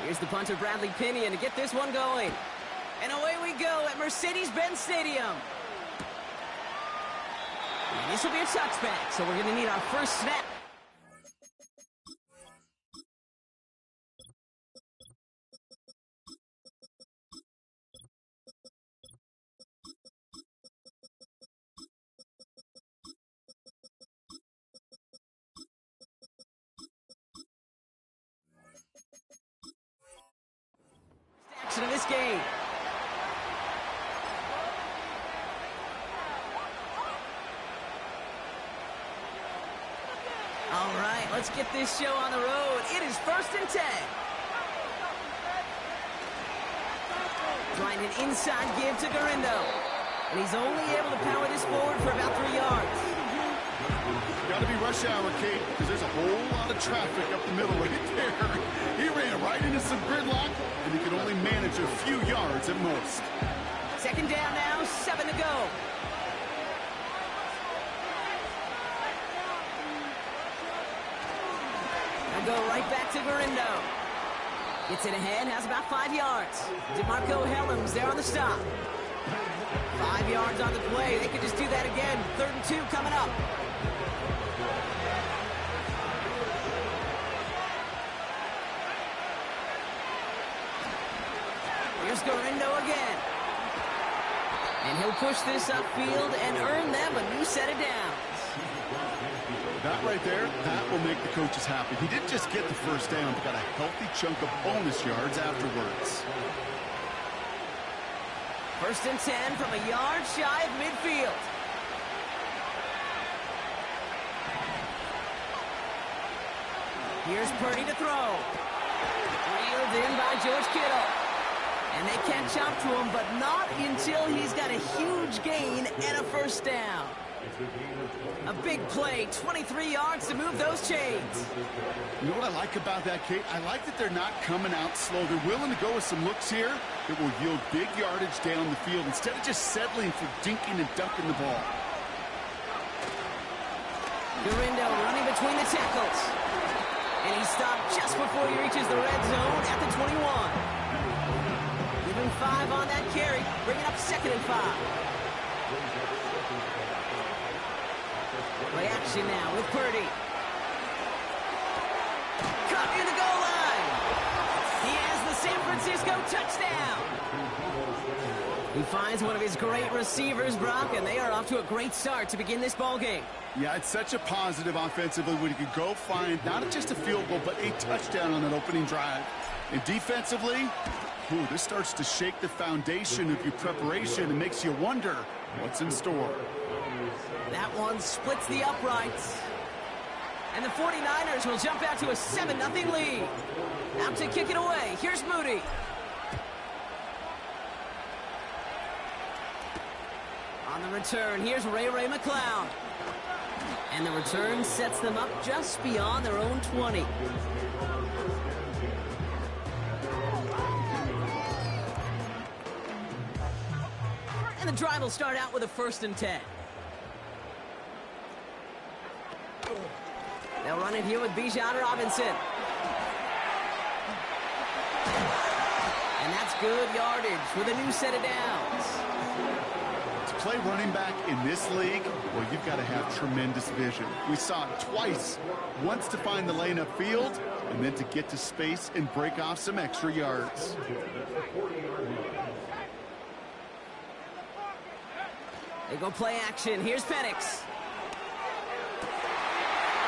Here's the punter, Bradley Pinion, to get this one going. And away we go at Mercedes-Benz Stadium. And this will be a touchback, so we're going to need our first snap. Action of this game. All right, let's get this show on the road. It is 1st and 10. Trying an inside give to Garindo. And he's only able to power this forward for about 3 yards. Got to be rush hour, Kate, because there's a whole lot of traffic up the middle right there. He ran right into some gridlock, and he could only manage a few yards at most. 2nd down now, 7 to go. Go right back to Garindo. Gets it ahead, has about 5 yards. DeMarco Helms there on the stop. 5 yards on the play. They could just do that again. 3rd and 2 coming up. Here's Garindo again. And he'll push this upfield and earn them a new set of downs. That right there, that will make the coaches happy. He didn't just get the first down, but got a healthy chunk of bonus yards afterwards. 1st and 10 from a yard shy of midfield. Here's Purdy to throw. Reeled in by George Kittle. And they catch up to him, but not until he's got a huge gain and a first down. A big play, 23 yards to move those chains. You know what I like about that, Kate? I like that they're not coming out slow. They're willing to go with some looks here that will yield big yardage down the field instead of just settling for dinking and dunking the ball. Garindo running between the tackles. And he stopped just before he reaches the red zone at the 21. Give him 5 on that carry, bringing up 2nd and 5. Play action now with Purdy. Caught near the goal line. He has the San Francisco touchdown. He finds one of his great receivers, Brock, and they are off to a great start to begin this ball game. Yeah, it's such a positive offensively when you could go find not just a field goal, but a touchdown on that opening drive. And defensively, this starts to shake the foundation of your preparation and makes you wonder what's in store. That one splits the uprights. And the 49ers will jump out to a 7-0 lead. Out to kick it away. Here's Moody. On the return, here's Ray McCloud. And the return sets them up just beyond their own 20. And the drive will start out with a 1st and 10. They'll run it here with Bijan Robinson. And that's good yardage with a new set of downs. To play running back in this league, well, you've got to have tremendous vision. We saw it twice. Once to find the lane upfield, and then to get to space and break off some extra yards. They go play action. Here's Penix.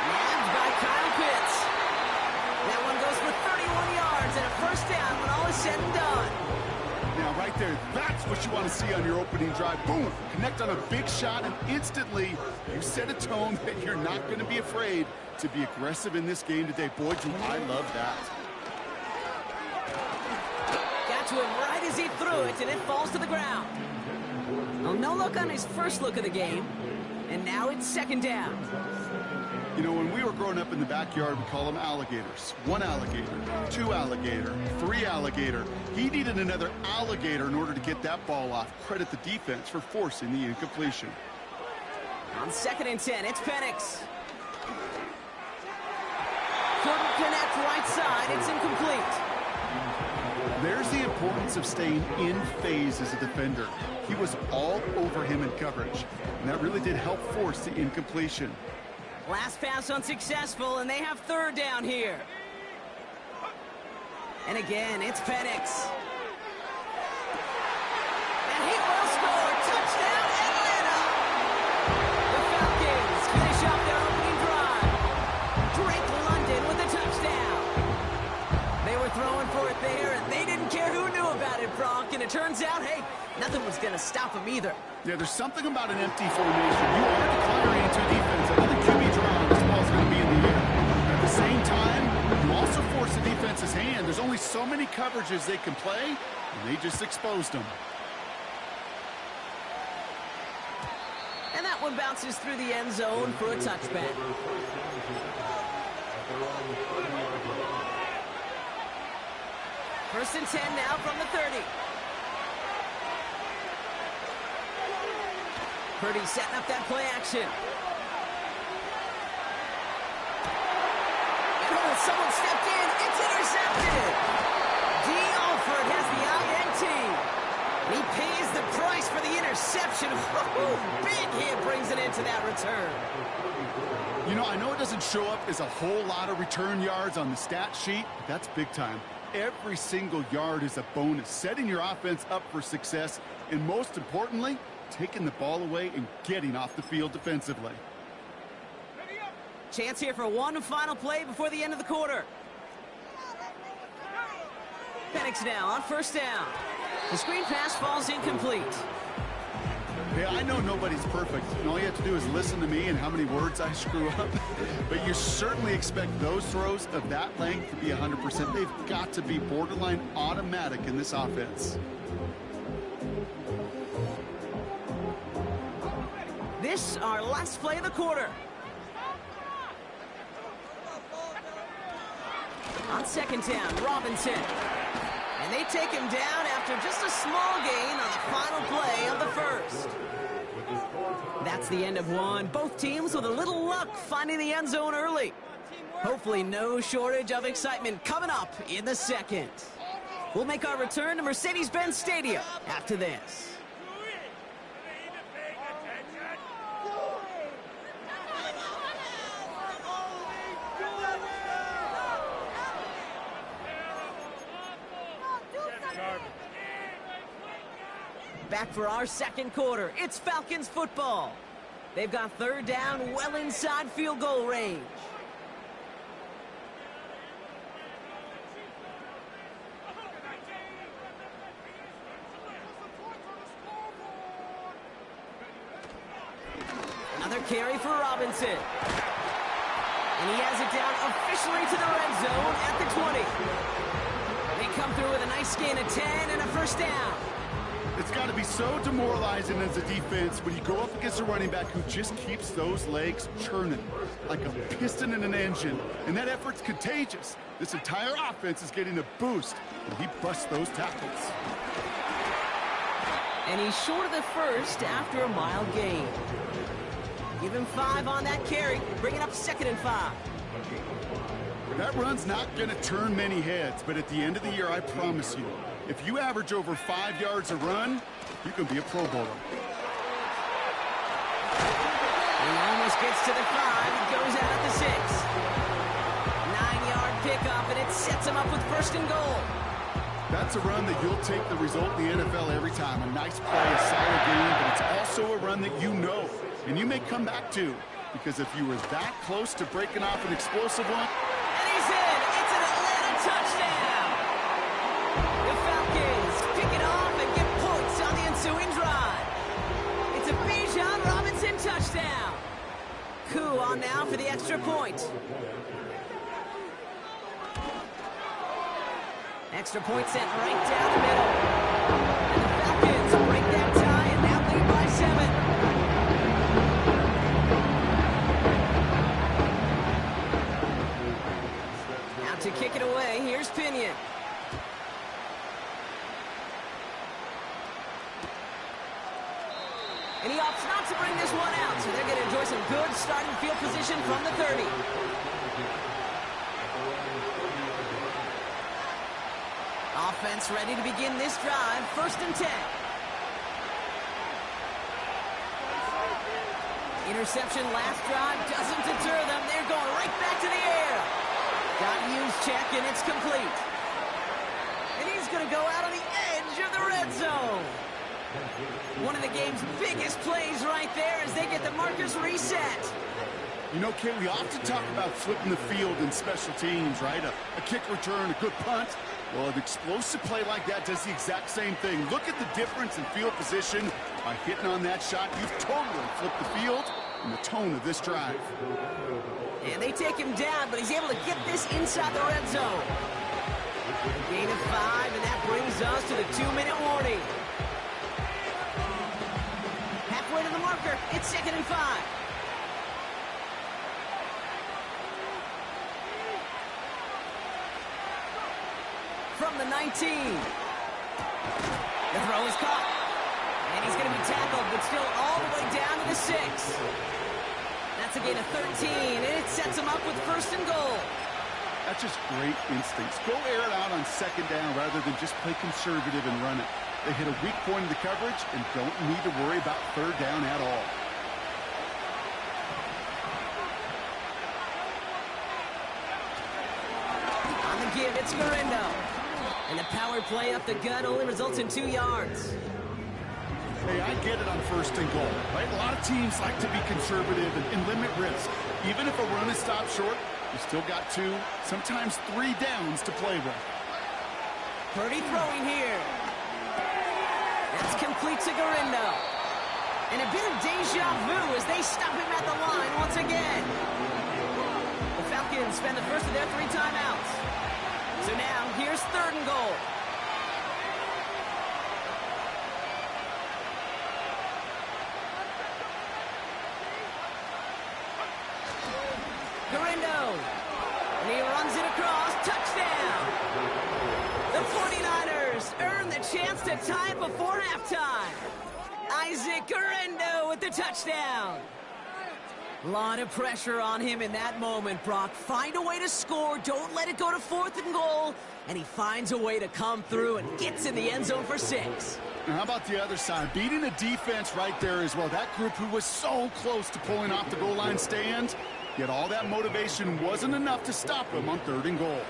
Nabbed by Kyle Pitts. That one goes for 31 yards and a first down when all is said and done. Now, right there, that's what you want to see on your opening drive. Boom! Connect on a big shot, and instantly you set a tone that you're not going to be afraid to be aggressive in this game today. Boy, do I love that. Got to him right as he threw it, and it falls to the ground. Well, no look on his first look of the game, and now it's 2nd down. You know, when we were growing up in the backyard, we call them alligators. 1 alligator, 2 alligator, 3 alligator. He needed another alligator in order to get that ball off. Credit the defense for forcing the incompletion. On 2nd and 10, it's Penix. couldn't connect right side. It's incomplete. There's the importance of staying in phase as a defender. He was all over him in coverage, and that really did help force the incompletion. Last pass unsuccessful, and they have third down here. And again, it's Penix. And he will score. Touchdown, Atlanta! The Falcons finish up their opening drive. Drake London with a touchdown. They were throwing for it there, and they didn't care who knew about it, Brock. And it turns out, hey, nothing was going to stop them either. Yeah, there's something about an empty formation. You are declaring into defense another QB draw. This ball's going to be in the air. At the same time, you also force the defense's hand. There's only so many coverages they can play, and they just exposed them. And that one bounces through the end zone for a touchback. First and 10 now from the 30. Purdy setting up that play action. And oh, someone stepped in. It's intercepted. D. Alford has the INT. And he pays the price for the interception. Big hit brings it into that return. You know, I know it doesn't show up as a whole lot of return yards on the stat sheet, but that's big time. Every single yard is a bonus, setting your offense up for success, and most importantly, taking the ball away and getting off the field defensively. Chance here for one final play before the end of the quarter. Penix now on first down. The screen pass falls incomplete. Yeah, I know nobody's perfect, and all you have to do is listen to me and how many words I screw up. But you certainly expect those throws of that length to be 100%. They've got to be borderline automatic in this offense. This, our last play of the quarter. On second down, Robinson. And they take him down after just a small gain on the final play of the first. That's the end of one. Both teams with a little luck finding the end zone early. Hopefully no shortage of excitement coming up in the second. We'll make our return to Mercedes-Benz Stadium after this. Back for our second quarter. It's Falcons football. They've got third down well inside field goal range. Another carry for Robinson. And he has it down officially to the red zone at the 20. They come through with a nice gain of 10 and a first down. It's got to be so demoralizing as a defense when you go up against a running back who just keeps those legs churning like a piston in an engine. And that effort's contagious. This entire offense is getting a boost, and he busts those tackles. And he's short of the first after a mild gain. Give him 5 on that carry. Bring it up 2nd and 5. That run's not going to turn many heads, but at the end of the year, I promise you, if you average over 5 yards a run, you can be a Pro Bowler. He almost gets to the 5. It goes out at the 6. 9-yard pickup, and it sets him up with 1st and goal. That's a run that you'll take the result in the NFL every time. A nice play, a solid game, but it's also a run that you know, and you may come back to, because if you were that close to breaking off an explosive one, and he's in. It's an Atlanta touchdown. The Falcons pick it off and get points on the ensuing drive. It's a Bijan Robinson touchdown. Koo on now for the extra point. Extra point sent right down the middle. And the Falcons break that tie and now lead by 7. Now to kick it away, here's Pinion. And he opts not to bring this one out, so they're going to enjoy some good starting field position from the 30. offense ready to begin this drive. 1st and 10. Interception last drive doesn't deter them. They're going right back to the air. Got used check, and it's complete. And he's going to go out on the edge of the red zone. One of the game's biggest plays right there as they get the markers reset. You know, Kay, we often talk about flipping the field in special teams, right? A kick return, a good punt. Well, an explosive play like that does the exact same thing. Look at the difference in field position. By hitting on that shot, you've totally flipped the field and the tone of this drive. And they take him down, but he's able to get this inside the red zone. Gain of 5, and that brings us to the 2-minute warning. Halfway to the marker, it's 2nd and 5. From the 19. The throw is caught. And he's going to be tackled, but still all the way down to the 6. That's a gain of 13, and it sets him up with 1st and goal. That's just great instincts. Go air it out on 2nd down rather than just play conservative and run it. They hit a weak point in the coverage and don't need to worry about 3rd down at all. On the give, it's Garendo. And the power play up the gut only results in 2 yards. Hey, I get it on 1st and goal, right? A lot of teams like to be conservative and limit risk. Even if a run is stopped short, you still got 2, sometimes 3 downs to play with. Purdy throwing here. That's complete to Garendo. And a bit of deja vu as they stop him at the line once again. The Falcons spend the first of their 3 timeouts. So now, here's 3rd and goal. Garendo. And he runs it across. Touchdown. The 49ers earn the chance to tie it before halftime. Isaac Garendo with the touchdown. A lot of pressure on him in that moment, Brock. Find a way to score. Don't let it go to 4th and goal. And he finds a way to come through and gets in the end zone for 6. Now, how about the other side? Beating the defense right there as well. That group who was so close to pulling off the goal line stand, yet all that motivation wasn't enough to stop him on 3rd and goal.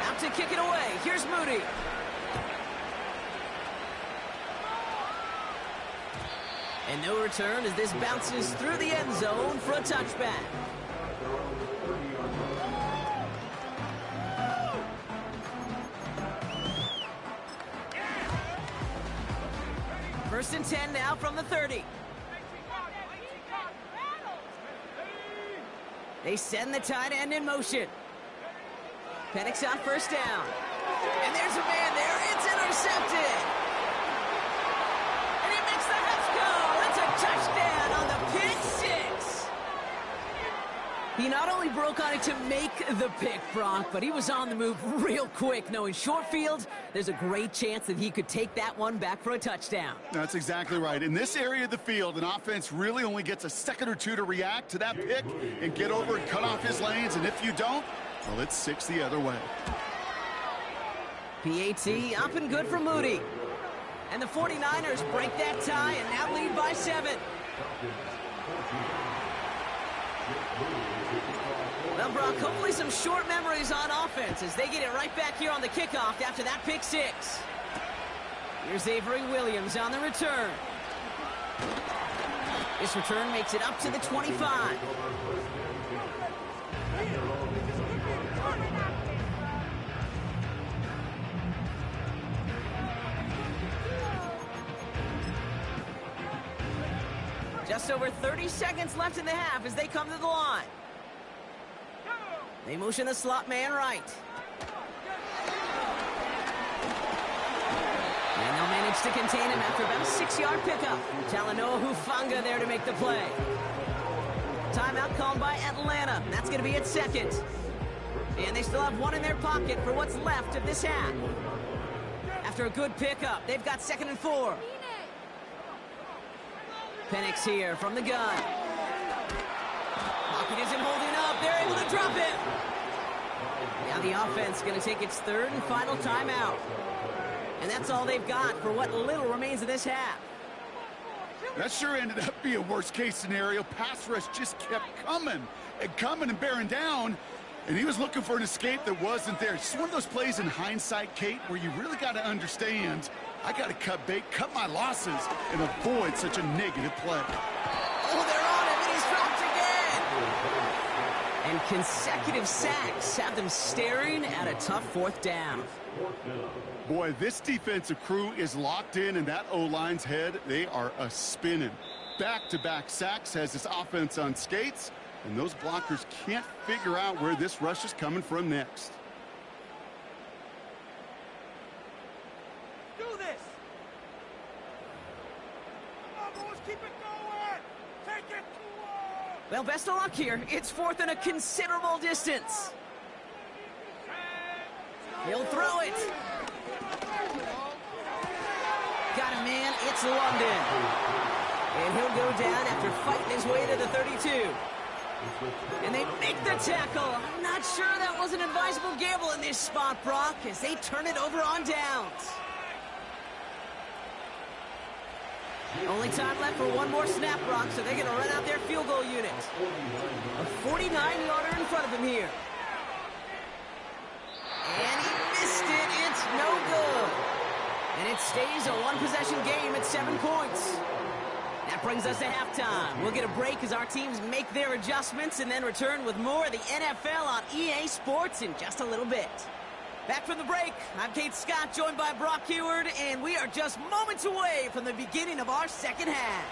Out to kick it away. Here's Moody. And no return as this bounces through the end zone for a touchback. First and 10 now from the 30. They send the tight end in motion. Penix on 1st down. And there's a man there. It's intercepted. And he makes the Mets go. It's a touchdown on the pick 6. He not only broke on it to make the pick, Brock, but he was on the move real quick, knowing short field, there's a great chance that he could take that one back for a touchdown. That's exactly right. In this area of the field, an offense really only gets a second or 2 to react to that pick and get over and cut off his lanes, and if you don't, well, it's 6 the other way. PAT up and good for Moody. And the 49ers break that tie and now lead by 7. Well, Brock, hopefully some short memories on offense as they get it right back here on the kickoff after that pick 6. Here's Avery Williams on the return. This return makes it up to the 25. Just over 30 seconds left in the half as they come to the line. They motion the slot man right. And they'll manage to contain him after about a 6-yard pickup. Talanoa Hufanga there to make the play. Timeout called by Atlanta. That's going to be at 2nd. And they still have 1 in their pocket for what's left of this half. After a good pickup, they've got 2nd and 4. Penix here from the gun. Pocket isn't holding up, they're able to drop it. Now the offense going to take its third and final timeout. And that's all they've got for what little remains of this half. That sure ended up being a worst-case scenario. Pass rush just kept coming and bearing down. And he was looking for an escape that wasn't there. It's just one of those plays in hindsight, Kate, where you really got to understand, I got to cut bait, cut my losses, and avoid such a negative play. Oh, they're on him, and he's dropped again. And consecutive sacks have them staring at a tough fourth down. Boy, this defensive crew is locked in, and that O-line's head, they are a-spinning. Back-to-back sacks has this offense on skates, and those blockers can't figure out where this rush is coming from next. Do this! Come on, boys, keep it going! Take it to Well, best of luck here. It's fourth and a considerable distance. He'll throw it. Got a man. It's London. And he'll go down after fighting his way to the 32. And they make the tackle. I'm not sure that was an advisable gamble in this spot, Brock, as they turn it over on downs. Only time left for one more snap, Brock, so they're going to run out their field goal unit. A 49-yarder in front of him here. And he missed it. It's no good. And it stays a one-possession game at 7 points. That brings us to halftime. We'll get a break as our teams make their adjustments and then return with more of the NFL on EA Sports in just a little bit. Back from the break, I'm Kate Scott, joined by Brock Heward, and we are just moments away from the beginning of our second half.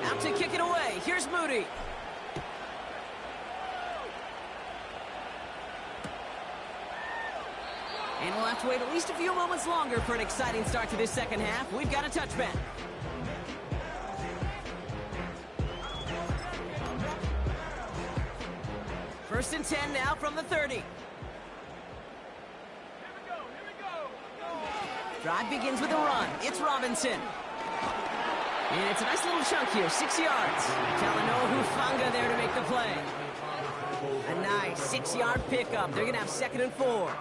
Out to kick it away. Here's Moody. And we'll have to wait at least a few moments longer for an exciting start to this second half. We've got a touchback. First and 10 now from the 30. Drive begins with a run. It's Robinson. And it's a nice little chunk here, 6 yards. Talanoa Hufanga there to make the play. A nice 6-yard pickup. They're going to have 2nd and 4.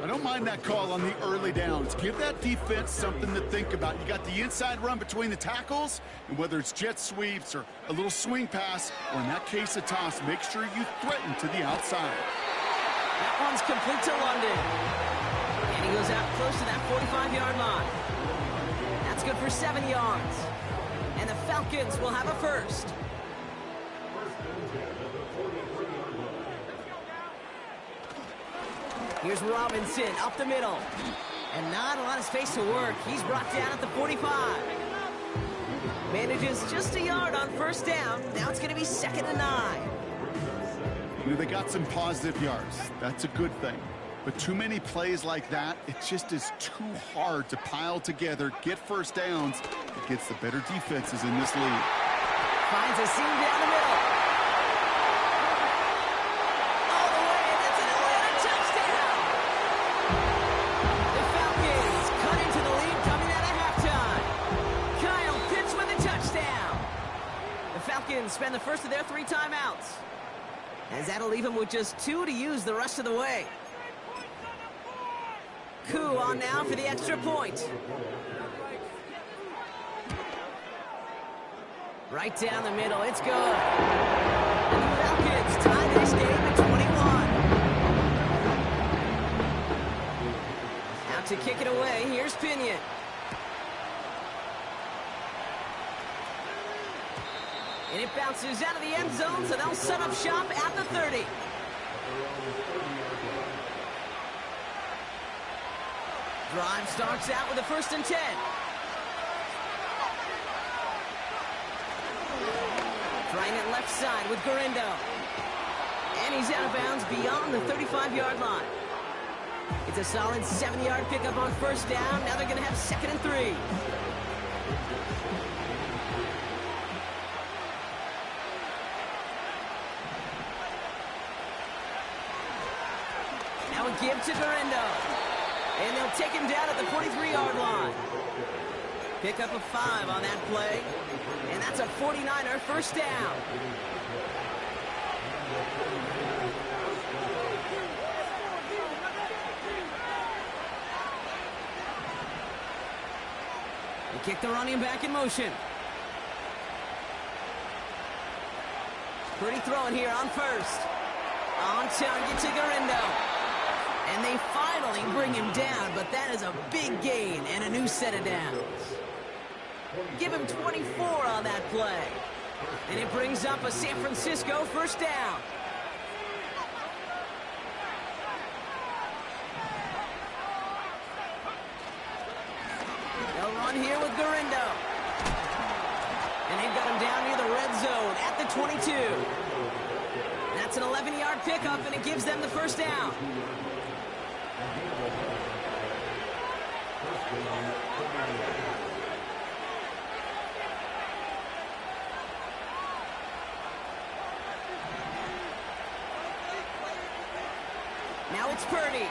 I don't mind that call on the early downs. Give that defense something to think about. You got the inside run between the tackles, and whether it's jet sweeps or a little swing pass, or in that case a toss, make sure you threaten to the outside. That one's complete to London. And he goes out close to that 45-yard line. That's good for 7 yards. And the Falcons will have a first. Here's Robinson up the middle. And not a lot of space to work. He's brought down at the 45. Manages just a yard on first down. Now it's going to be 2nd and 9. You know, they got some positive yards. That's a good thing. But too many plays like that, it just is too hard to pile together, get first downs against the better defenses in this league. Finds a seam down the middle. All the way, and that's an Atlanta touchdown. The Falcons cut into the lead coming out of halftime. Kyle Pitts with a touchdown. The Falcons spend the first of their 3 timeouts, as that'll leave them with just 2 to use the rest of the way. Koo on now for the extra point. Right down the middle, it's good. And the Falcons tie this game at 21. Out to kick it away, here's Pinion. And it bounces out of the end zone, so they'll set up shop at the 30. Drive starts out with a 1st and 10. Trying it left side with Garindo. And he's out of bounds beyond the 35-yard line. It's a solid 7-yard pickup on first down. Now they're going to have 2nd and 3. Now a give to Garindo. And they'll take him down at the 43-yard line. Pick up a 5 on that play. And that's a 49er first down. They kick the running back in motion. Pretty throwing here on first. On target to Gorindo. And they finally bring him down, but that is a big gain and a new set of downs. Give him 24 on that play. And it brings up a San Francisco first down. They'll run here with Gorindo. And they've got him down near the red zone at the 22. That's an 11-yard pickup, and it gives them the first down. Now it's Purdy.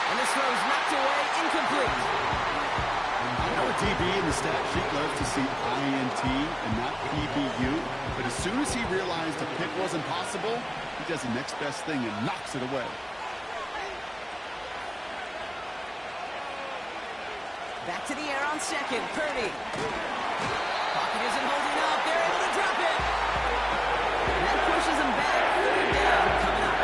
And this throw's knocked away, incomplete. I know a DB in the stat sheet loves to see INT and not PBU, but as soon as he realized a pick wasn't possible, he does the next best thing and knocks it away. Back to the air on second, Purdy. Pocket isn't holding up, they're able to drop it. And that pushes him back, third down coming up.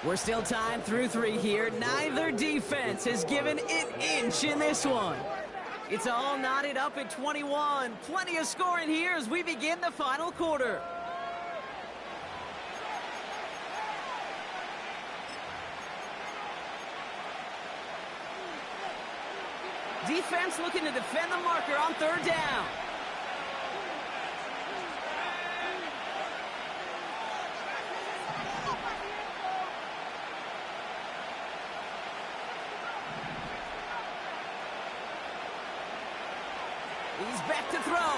We're still tied through 3 here. Neither defense has given an inch in this one. It's all knotted up at 21. Plenty of scoring here as we begin the final quarter. Defense looking to defend the marker on third down. He's back to throw.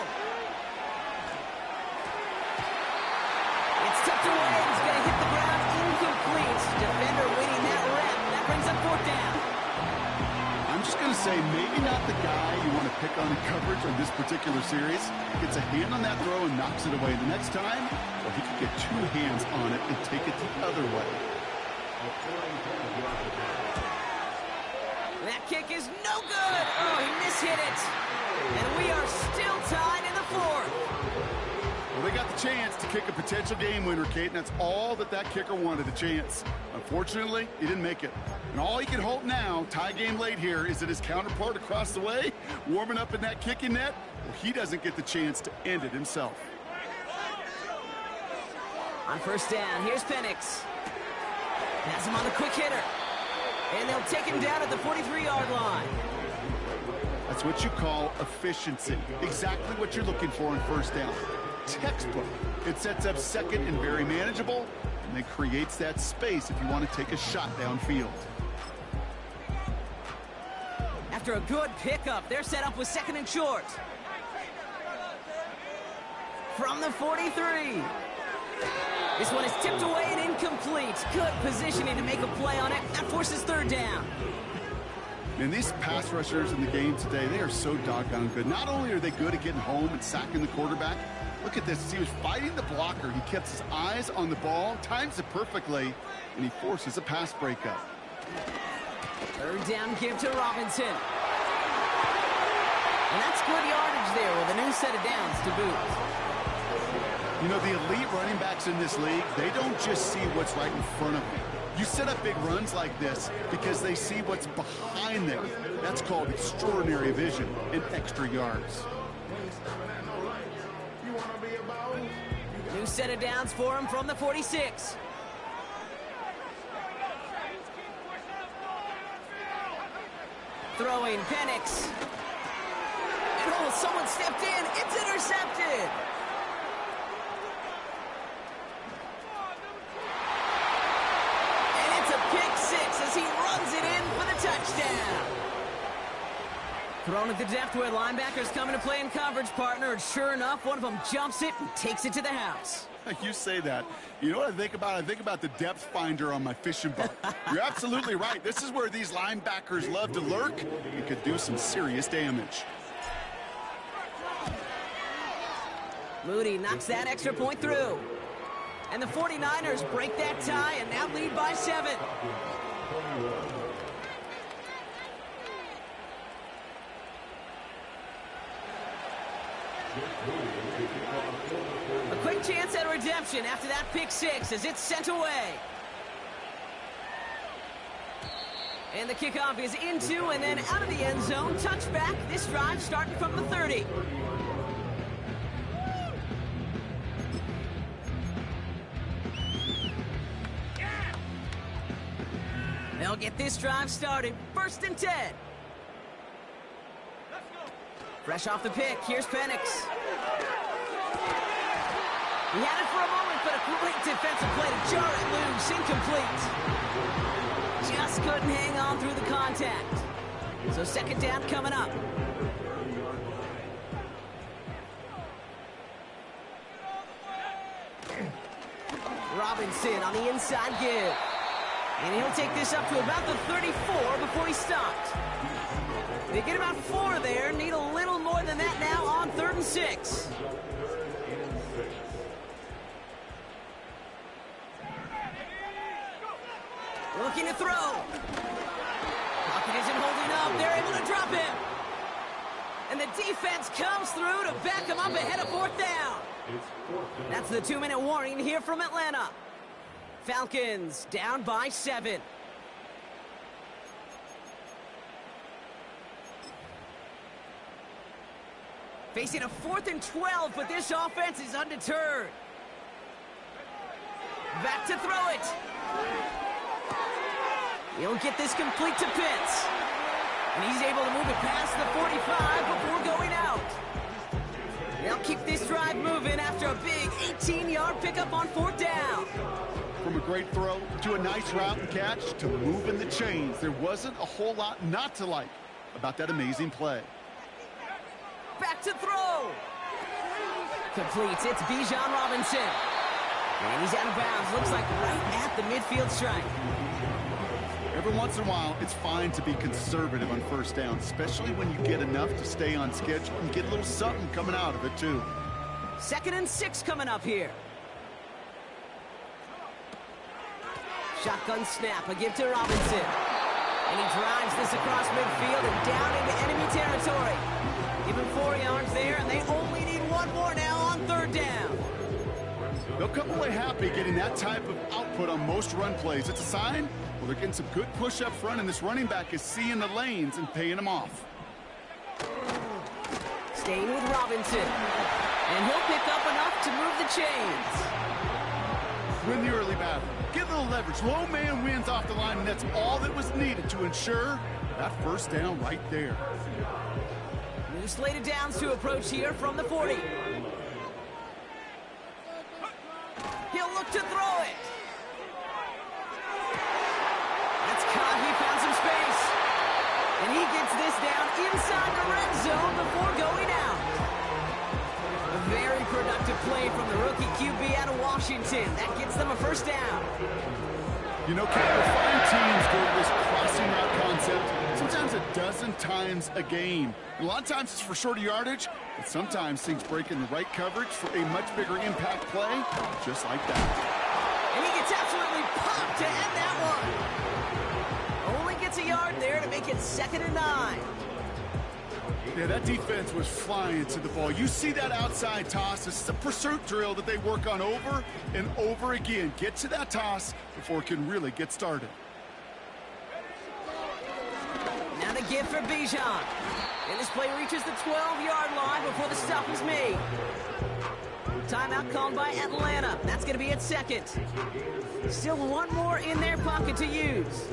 It's tucked away. He's going to hit the ground incomplete. Defender winning that rep. That brings up fourth down. I'm just going to say maybe not the guy you want to pick on in coverage on this particular series. Gets a hand on that throw and knocks it away. The next time, well, he could get 2 hands on it and take it the other way. That kick is no good. Oh, he mishit it. And we are still tied in the fourth. Well, they got the chance to kick a potential game winner, Kate, and that's all that kicker wanted, a chance. Unfortunately, he didn't make it. And all he can hope now, tie game late here, is that his counterpart across the way, warming up in that kicking net, well, he doesn't get the chance to end it himself. On first down, here's Penix. Has him on the quick hitter. And they'll take him down at the 43-yard line. That's what you call efficiency. Exactly what you're looking for in first down. Textbook. It sets up second and very manageable, and it creates that space if you want to take a shot downfield. After a good pickup, they're set up with second and short. From the 43. This one is tipped away and incomplete. Good positioning to make a play on it. That forces third down. And these pass rushers in the game today, they are so doggone good. Not only are they good at getting home and sacking the quarterback, look at this. As he was fighting the blocker, he kept his eyes on the ball, times it perfectly, and he forces a pass breakup. Third down give to Robinson. And that's good yardage there with a new set of downs to boot. You know, the elite running backs in this league, they don't just see what's right in front of them. You set up big runs like this because they see what's behind them. That's called extraordinary vision and extra yards. New set of downs for him from the 46. Throwing Penix. And oh, someone stepped in. It's intercepted. Thrown at the depth where linebackers coming to play in coverage, partner. And sure enough, one of them jumps it and takes it to the house. You say that. You know what I think about? I think about the depth finder on my fishing boat. You're absolutely right. This is where these linebackers love to lurk and could do some serious damage. Moody knocks that extra point through. And the 49ers break that tie and now lead by 7. A quick chance at redemption after that pick 6 as it's sent away. And the kickoff is into and then out of the end zone. Touchback. This drive starting from the 30. They'll get this drive started. 1st and 10. Fresh off the pick, here's Penix. He had it for a moment, but a great defensive play to jar it loose. Incomplete. Just couldn't hang on through the contact. So 2nd down coming up. Robinson on the inside give. And he'll take this up to about the 34 before he stopped. They get about 4 there. Need a little more than that now on 3rd and 6. Looking to throw. Pocket isn't holding up. They're able to drop him. And the defense comes through to back him up ahead of 4th down. That's the 2-minute warning here from Atlanta. Falcons down by 7. Facing a 4th and 12, but this offense is undeterred. Back to throw it. He'll get this complete to Pitts. And he's able to move it past the 45 before going out. They'll keep this drive moving after a big 18-yard pickup on 4th down. From a great throw to a nice route and catch to moving the chains, there wasn't a whole lot not to like about that amazing play. Back to throw. Completes. It's Bijan Robinson. And he's out of bounds. Looks like right at the midfield stripe. Every once in a while, it's fine to be conservative on 1st down, especially when you get enough to stay on schedule and get a little something coming out of it, too. 2nd and 6 coming up here. Shotgun snap. A give to Robinson. And he drives this across midfield and down into enemy territory. Give him 4 yards there, and they only need 1 more now on 3rd down. They'll come away happy getting that type of output on most run plays. It's a sign, well, they're getting some good push up front, and this running back is seeing the lanes and paying them off. Staying with Robinson. And he'll pick up enough to move the chains. Win the early battle. Get a little leverage. Low man wins off the line, and that's all that was needed to ensure that 1st down right there. New slated downs to approach here from the 40. He'll look to throw it. That's caught. He found some space. And he gets this down inside the red zone before going out. A very productive play from the rookie QB out of Washington. That gets them a 1st down. You know, Kevin, fine teams go to this crossing route concept sometimes a dozen times a game. A lot of times it's for shorter yardage, but sometimes things break in the right coverage for a much bigger impact play, just like that. And he gets absolutely popped to end that one. Only gets a yard there to make it 2nd and 9. Yeah, that defense was flying to the ball. You see that outside toss. This is a pursuit drill that they work on over and over again. Get to that toss before it can really get started. Now the give for Bijan. And this play reaches the 12-yard line before the stop is made. Timeout called by Atlanta. That's going to be at 2nd. Still 1 more in their pocket to use.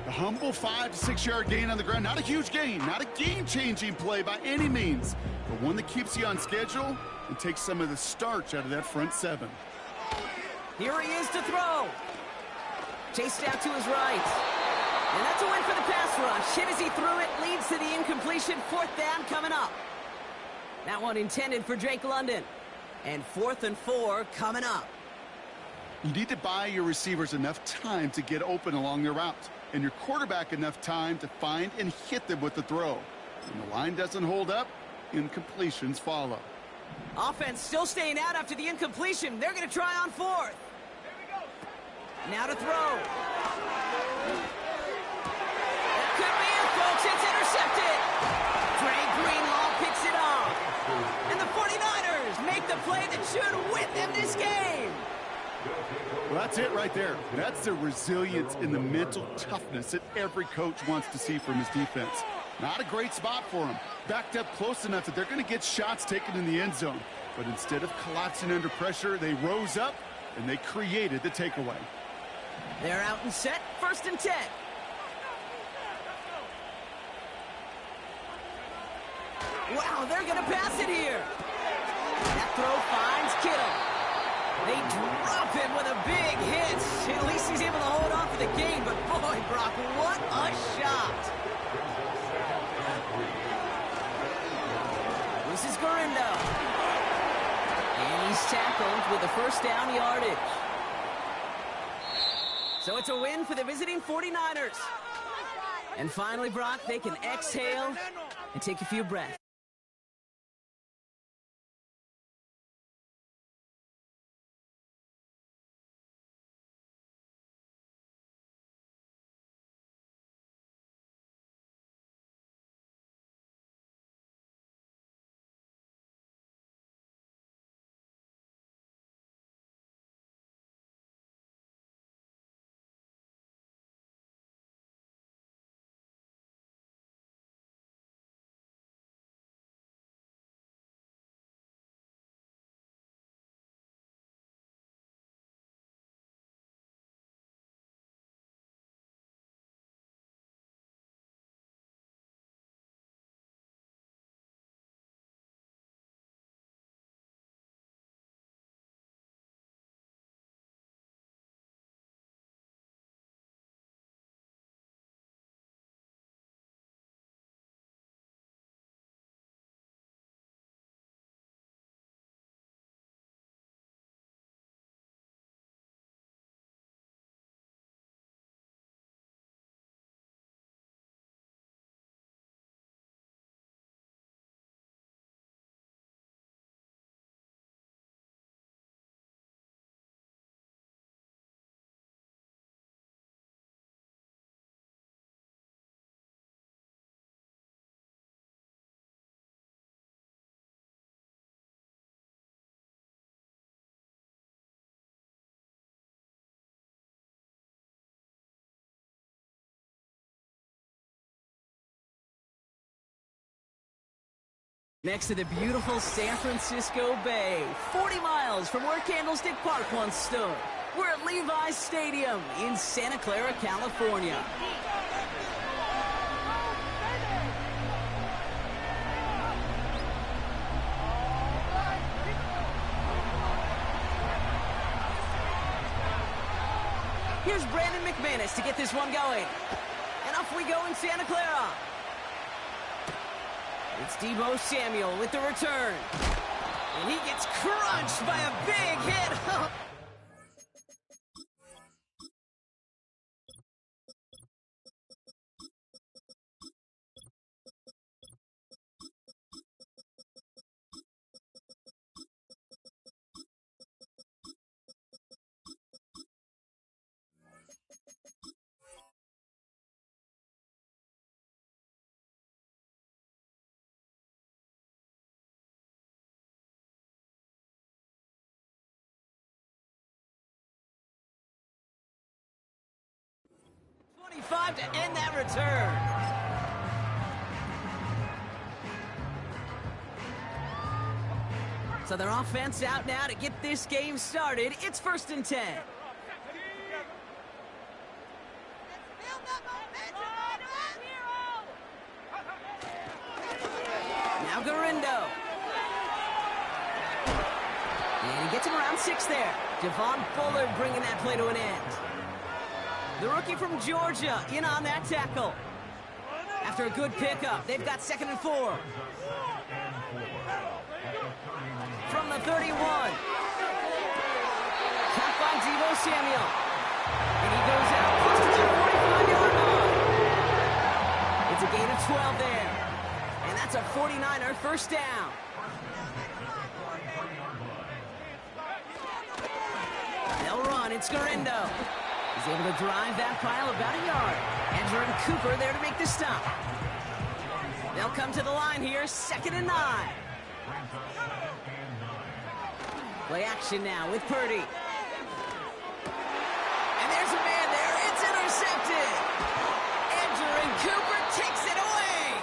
A humble 5 to 6 yard gain on the ground. Not a huge gain, not a game-changing play by any means, but one that keeps you on schedule and takes some of the starch out of that front 7. Here he is to throw. Chased out to his right. And that's a win for the pass rush. Hit as he threw it, leads to the incompletion. 4th down coming up. That one intended for Drake London. And 4th and 4 coming up. You need to buy your receivers enough time to get open along their route, and your quarterback enough time to find and hit them with the throw. When the line doesn't hold up, incompletions follow. Offense still staying out after the incompletion. They're going to try on 4th. Now to throw. That could be it, folks. It's intercepted. Dre Greenlaw picks it off. And the 49ers make the play that should win them this game. Well, that's it right there. That's the resilience and the mental toughness that every coach wants to see from his defense. Not a great spot for him. Backed up close enough that they're going to get shots taken in the end zone. But instead of collapsing under pressure, they rose up and they created the takeaway. They're out and set. 1st and 10. Wow, they're going to pass it here. That throw finds Kittle. They drop him with a big hit. At least he's able to hold on for the game. But boy, Brock, what a shot. This is Gorindo. And he's tackled with the 1st down yardage. So it's a win for the visiting 49ers. And finally, Brock, they can exhale and take a few breaths. Next to the beautiful San Francisco Bay, 40 miles from where Candlestick Park once stood. We're at Levi's Stadium in Santa Clara, California. Here's Brandon McManus to get this one going. And off we go in Santa Clara. It's Deebo Samuel with the return. And he gets crunched by a big hit. 25 to end that return. So their offense out now to get this game started. It's 1st and 10. Now Gorindo. And he gets him around 6 there. Javon Bullard bringing that play to an end. The rookie from Georgia in on that tackle. After a good pickup, they've got 2nd and 4. From the 31. Caught by Deebo Samuel. And he goes out close to the 45-yard line. It's a gain of 12 there. And that's a 49er first down. They'll run. It's Garendo. He's able to drive that pile about a yard. Andrew and Cooper there to make the stop. They'll come to the line here, 2nd and 9. Play action now with Purdy. And there's a man there. It's intercepted. Andrew and Cooper takes it away.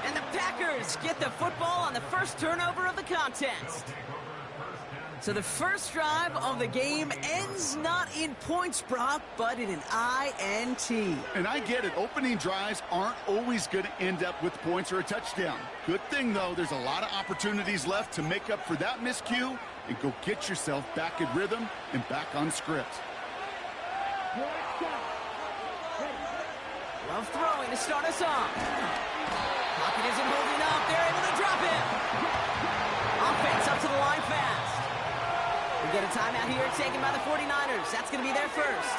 And the Packers get the football on the first turnover of the contest. So the first drive of the game ends not in points, Brock, but in an INT. And I get it. Opening drives aren't always going to end up with points or a touchdown. Good thing, though, there's a lot of opportunities left to make up for that miscue and go get yourself back in rhythm and back on script. Love throwing to start us off. Pocket isn't holding up. They're able to drop it. Offense up to the line fast. We get a timeout here taken by the 49ers. That's going to be their first.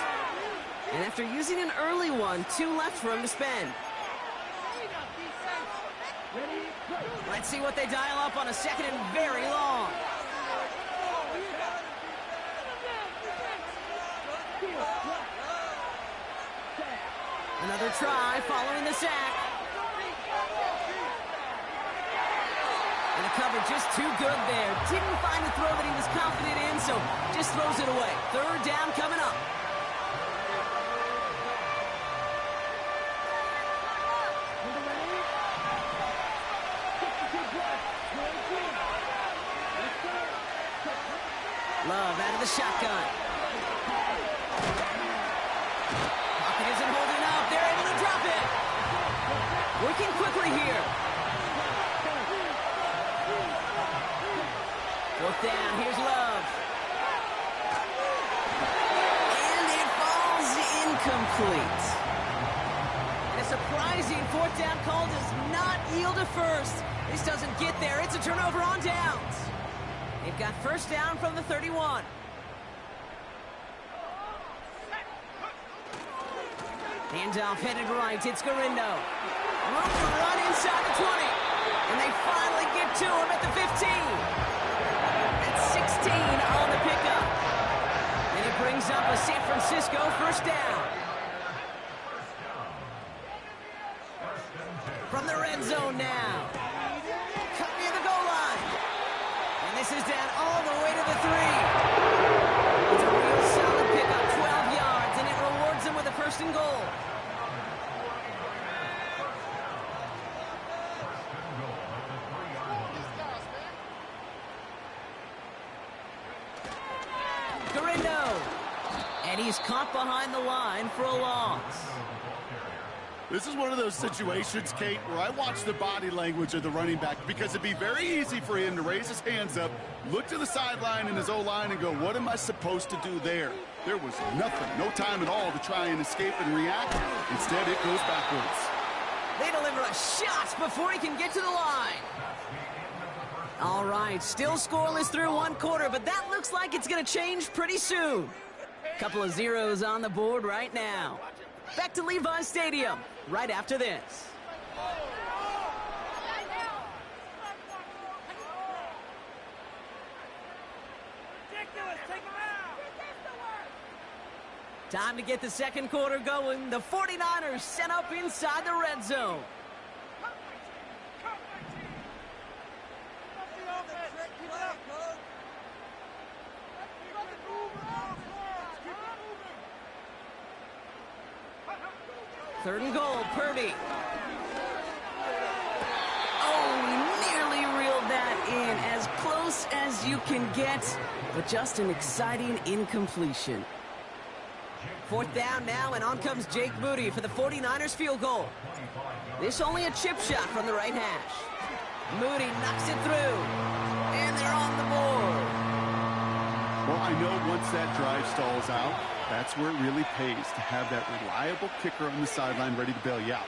And after using an early one, 2 left for him to spend. Let's see what they dial up on a 2nd and very long. Another try following the sack. And the cover just too good there. Didn't find the throw that he was confident in, so just throws it away. 3rd down coming up. Love out of the shotgun. Pocket isn't holding up. They're able to drop it. Working quickly here. 4th down. Here's Love. And it falls incomplete. And a surprising 4th down call does not yield a first. This doesn't get there. It's a turnover on downs. They've got first down from the 31. Handoff headed right. It's Garendo. Room to run inside the 20. And they finally get to him at the 15. That's 16 on the pickup. And it brings up a San Francisco first down. From the red zone now. Cut near the goal line. And this is down all the way to the 3. It's a real solid pickup, 12 yards, and it rewards them with a 1st and goal. Garendo. And he's caught behind the line for a loss. This is one of those situations, Kate, where I watch the body language of the running back because it'd be very easy for him to raise his hands up, look to the sideline in his O-line and go, what am I supposed to do there? There was nothing, no time at all to try and escape and react. Instead, it goes backwards. They deliver a shot before he can get to the line. All right, still scoreless through 1 quarter, but that looks like it's going to change pretty soon. Couple of zeros on the board right now. Back to Levi Stadium right after this. Time to get the 2nd quarter going. The 49ers set up inside the red zone. Third and goal, Purdy. Oh, nearly reeled that in. As close as you can get, but just an exciting incompletion. 4th down now, and on comes Jake Moody for the 49ers field goal. This only a chip shot from the right hash. Moody knocks it through, and they're on the board. Well, I know once that drive stalls out, That's where it really pays to have that reliable kicker on the sideline ready to bail you out.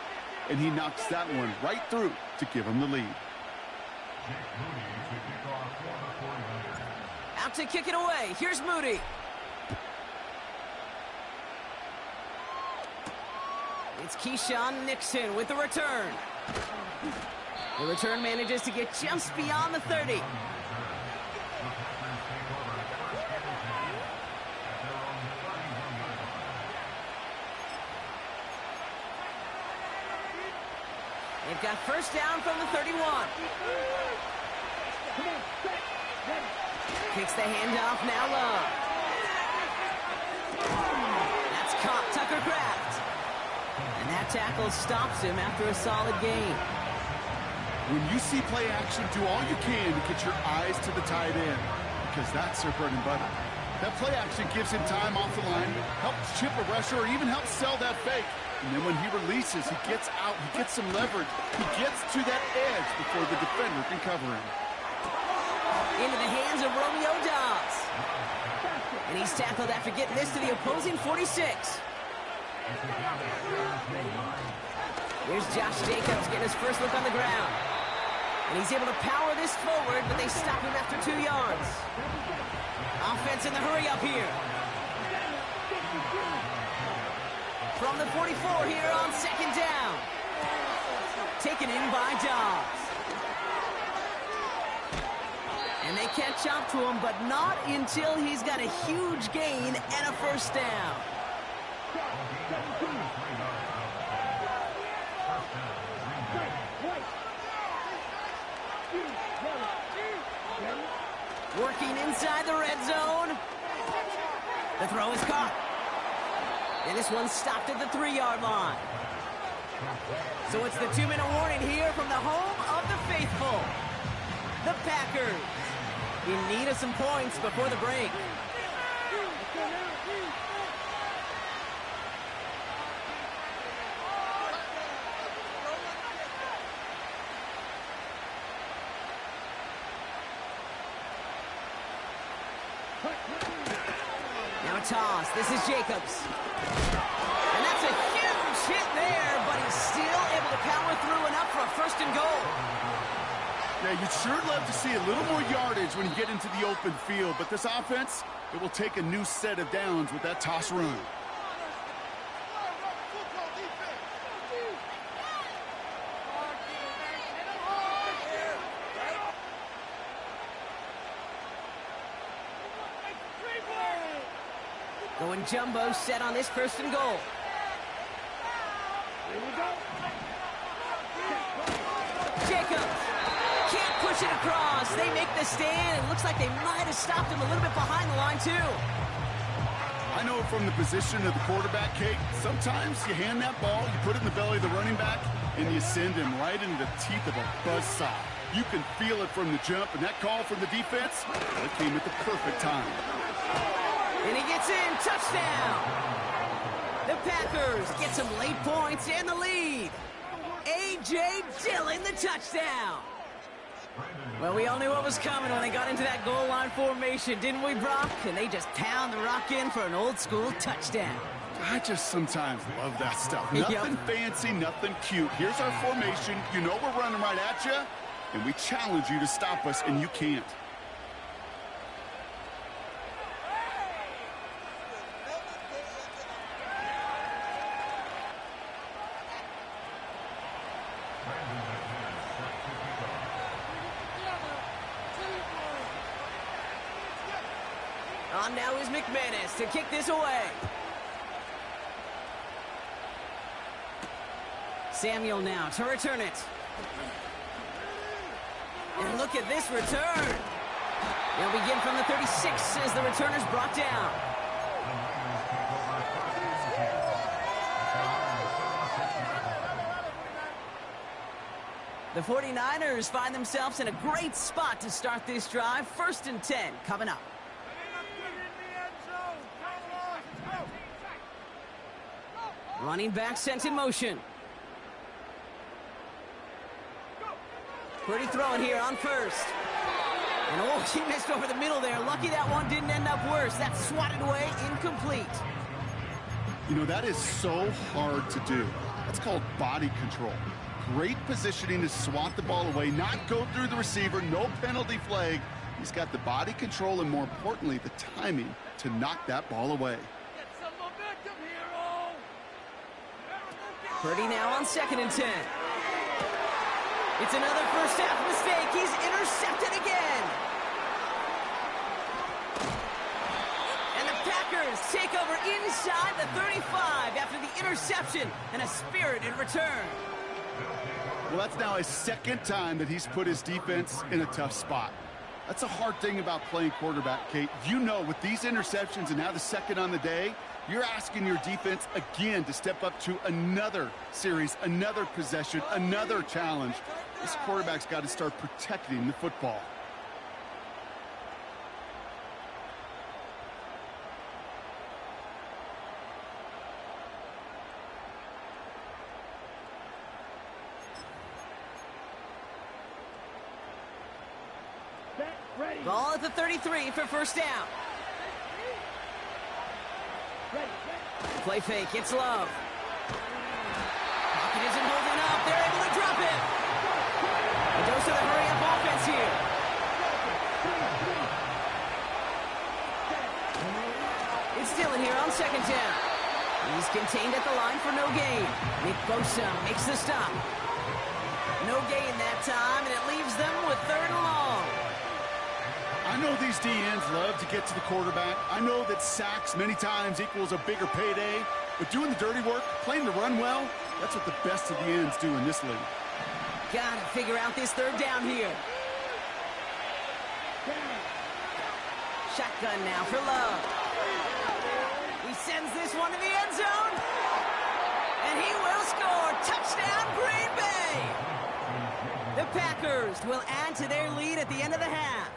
And he knocks that one right through to give him the lead. Out to kick it away. Here's Moody. It's Keyshawn Nixon with the return. The return manages to get just beyond the 30. They've got first down from the 31. Kicks the handoff, now Love. That's caught, Tucker Kraft. And that tackle stops him after a solid gain. When you see play action, do all you can to get your eyes to the tight end, because that's their bread and butter. That play action gives him time off the line, helps chip a rusher, or even helps sell that fake. And then when he releases, he gets out, he gets some leverage. He gets to that edge before the defender can cover him. Into the hands of Romeo Dobbs. And he's tackled after getting this to the opposing 46. Here's Josh Jacobs getting his first look on the ground. And he's able to power this forward, but they stop him after 2 yards. Offense in the hurry up here. From the 44 here on second down. Taken in by Dobbs. And they can't jump to him, but not until he's got a huge gain and a first down. Working inside the red zone. The throw is caught. And this one stopped at the 3-yard line. So it's the 2-minute warning here from the home of the faithful. The Packers in need of some points before the break. Now a toss. This is Jacobs. And that's a huge hit there, but he's still able to power through enough for a first and goal. Yeah, you'd sure love to see a little more yardage when you get into the open field, but this offense, it will take a new set of downs with that toss run. Going jumbo set on this first and goal. Jacobs can't push it across. They make the stand. It looks like they might have stopped him a little bit behind the line, too. I know from the position of the quarterback, Kate, sometimes you hand that ball, you put it in the belly of the running back, and you send him right into the teeth of a buzzsaw. You can feel it from the jump, and that call from the defense, it came at the perfect time. And he gets in. Touchdown. The Packers get some late points and the lead. A.J. Dillon, the touchdown. Well, we all knew what was coming when they got into that goal line formation, didn't we, Brock? And they just pound the rock in for an old-school touchdown. I just sometimes love that stuff. Nothing fancy, nothing cute. Here's our formation. You know we're running right at you, and we challenge you to stop us, and you can't. On now is McManus to kick this away. Samuel now to return it. And look at this return. They'll begin from the 36 as the returner's brought down. The 49ers find themselves in a great spot to start this drive. 1st and 10 coming up. Running back sent in motion. Pretty throwing here on first. And oh, he missed over the middle there. Lucky that one didn't end up worse. That's swatted away, incomplete. You know, that is so hard to do. That's called body control. Great positioning to swat the ball away, not go through the receiver, no penalty flag. He's got the body control and, more importantly, the timing to knock that ball away. Get some momentum, hero! Purdy now on 2nd and 10. It's another first half mistake. He's intercepted again. And the Packers take over inside the 35 after the interception and a spirited return. Well, that's now his 2nd time that he's put his defense in a tough spot. That's a hard thing about playing quarterback, Kate. You know, with these interceptions and now the 2nd on the day, you're asking your defense again to step up to another series, another possession, another challenge. This quarterback's got to start protecting the football. Ball at the 33 for first down. Play fake, it's Love. Pocket isn't holding up, they're able to drop it. A dose of the hurry-up offense here. It's Dillon here on 2nd down. He's contained at the line for no gain. Nick Bosa makes the stop. No gain that time, and it leaves them with 3rd and long. I know these DNs love to get to the quarterback. I know that sacks many times equals a bigger payday, but doing the dirty work, playing the run well, that's what the best of the ends do in this league. Gotta figure out this 3rd down here. Shotgun now for Love. He sends this one to the end zone, and he will score. Touchdown, Green Bay! The Packers will add to their lead at the end of the half.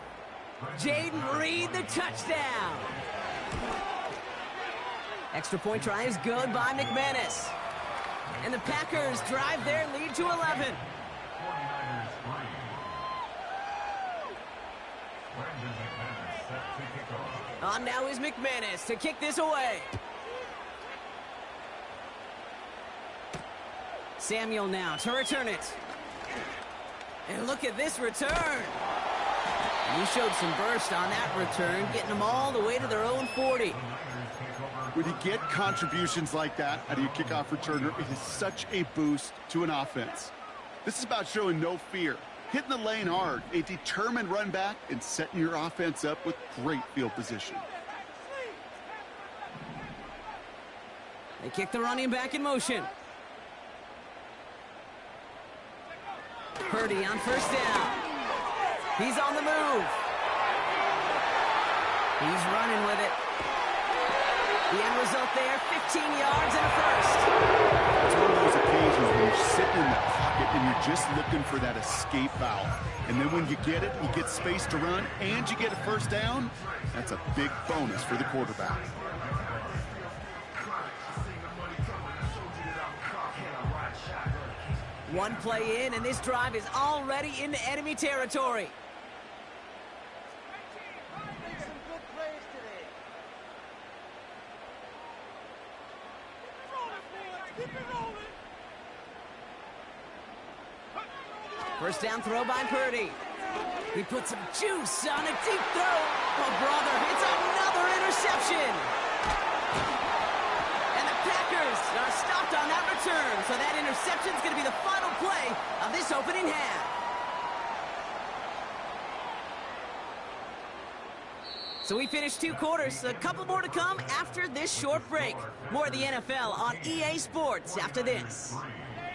Jaden Reed, the touchdown. Extra point try is good by McManus. And the Packers drive their lead to 11. On now is McManus to kick this away. Samuel now to return it. And look at this return. He showed some burst on that return, getting them all the way to their own 40. When you get contributions like that out of your kickoff returner, it is such a boost to an offense. This is about showing no fear, hitting the lane hard, a determined run back, and setting your offense up with great field position. They kick the running back in motion. Purdy on first down. He's on the move. He's running with it. The end result there, 15 yards and a first. It's one of those occasions when you're sitting in the pocket and you're just looking for that escape valve. And then when you get it, you get space to run, and you get a first down, that's a big bonus for the quarterback. One play in, and this drive is already into enemy territory. First down throw by Purdy. He put some juice on a deep throw. Oh, brother, it's another interception. And the Packers are stopped on that return, so that interception is going to be the final play of this opening half. So we finished 2 quarters. A couple more to come after this short break. More of the NFL on EA Sports after this.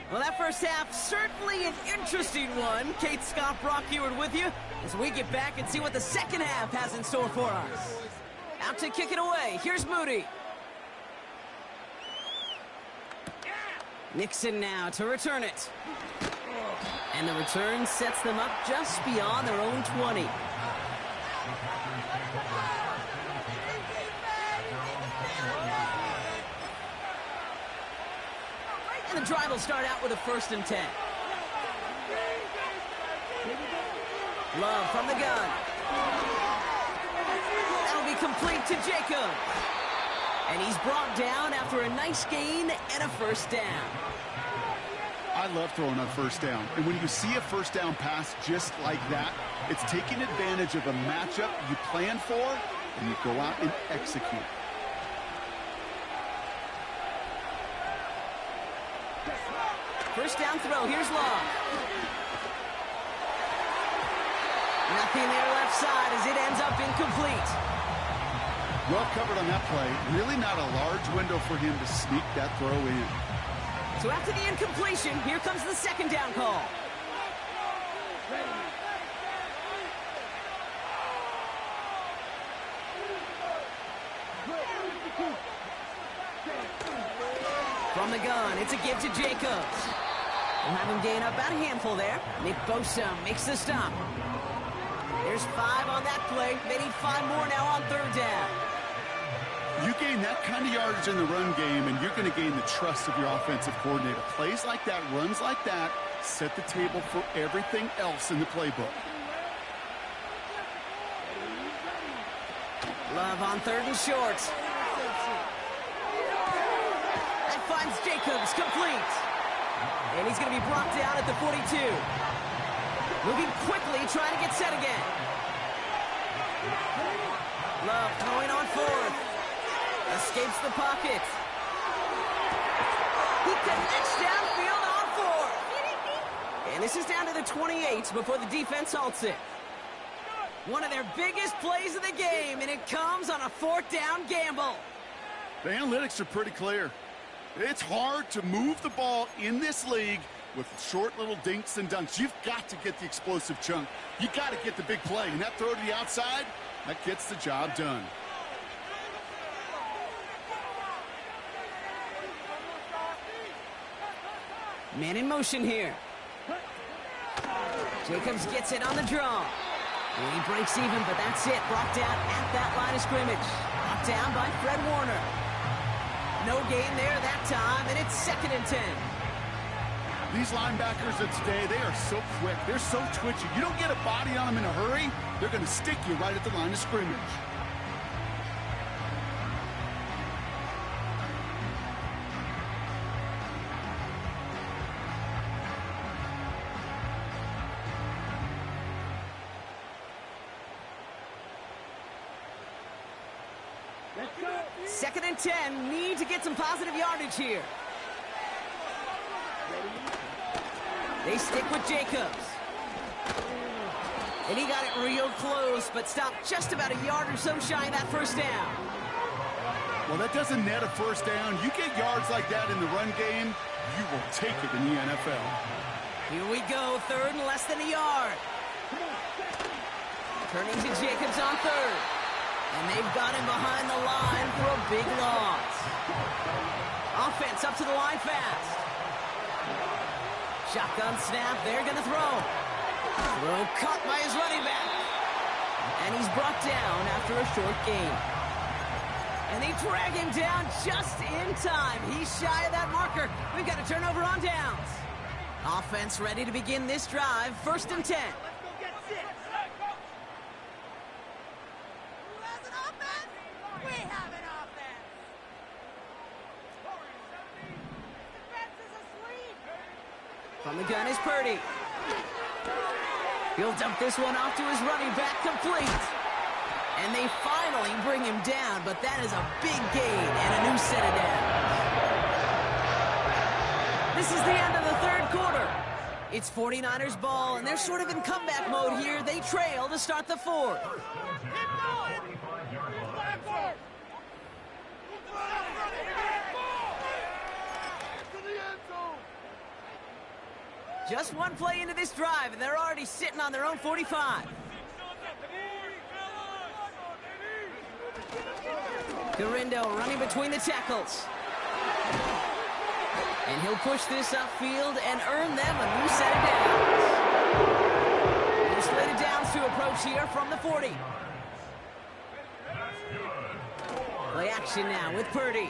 Well, that first half, certainly an interesting one. Kate, Scott, Brock Ewart with you as we get back and see what the second half has in store for us. Out to kick it away. Here's Moody. Nixon now to return it. And the return sets them up just beyond their own 20. And the drive will start out with a 1st and 10. Love from the gun. That'll be complete to Jacob. And he's brought down after a nice gain and a first down. I love throwing on first down. And when you see a first down pass just like that, it's taking advantage of a matchup you plan for, and you go out and execute. First down throw. Here's Long. Nothing there left side as it ends up incomplete. Well covered on that play. Really not a large window for him to sneak that throw in. So after the incompletion, here comes the second down call. From the gun, it's a give to Jacobs. We'll have him gain up about a handful there. Nick Bosa makes the stop. There's 5 on that play. They need 5 more now on third down. You gain that kind of yardage in the run game, and you're going to gain the trust of your offensive coordinator. Plays like that, runs like that, set the table for everything else in the playbook. Love on third and short. That finds Jacobs, complete. And he's going to be brought down at the 42. Moving quickly, trying to get set again. Love throwing on fourth. Escapes the pocket. He connects downfield on fourth. And this is down to the 28 before the defense halts it. One of their biggest plays of the game, and it comes on a fourth down gamble. The analytics are pretty clear. It's hard to move the ball in this league with short little dinks and dunks. You've got to get the explosive chunk. You got to get the big play. And that throw to the outside, that gets the job done. Man in motion here. Jacobs gets it on the draw. And he breaks even, but that's it. Brought down at that line of scrimmage. Brought down by Fred Warner. No gain there that time, and it's 2nd and 10. These linebackers of today, they are so quick. They're so twitchy. You don't get a body on them in a hurry, they're going to stick you right at the line of scrimmage. Second and 10, need to get some positive yardage here. They stick with Jacobs. And he got it real close, but stopped just about a yard or so shy of that first down. Well, that doesn't net a first down. You get yards like that in the run game, you will take it in the NFL. Here we go, third and less than a yard. Turning to Jacobs on third. And they've got him behind the line for a big loss. Offense up to the line fast. Shotgun snap, they're going to throw. Throw caught by his running back. And he's brought down after a short gain. And they drag him down just in time. He's shy of that marker. We've got a turnover on downs. Offense ready to begin this drive. 1st and 10. From the gun is Purdy. He'll dump this one off to his running back, complete. And they finally bring him down, but that is a big gain and a new set of downs. This is the end of the third quarter. It's 49ers ball, and they're sort of in comeback mode here. They trail to start the fourth. Just one play into this drive, and they're already sitting on their own 45. Garindo running between the tackles. And he'll push this upfield and earn them a new set of downs. There's slated downs to approach here from the 40. Play action now with Purdy.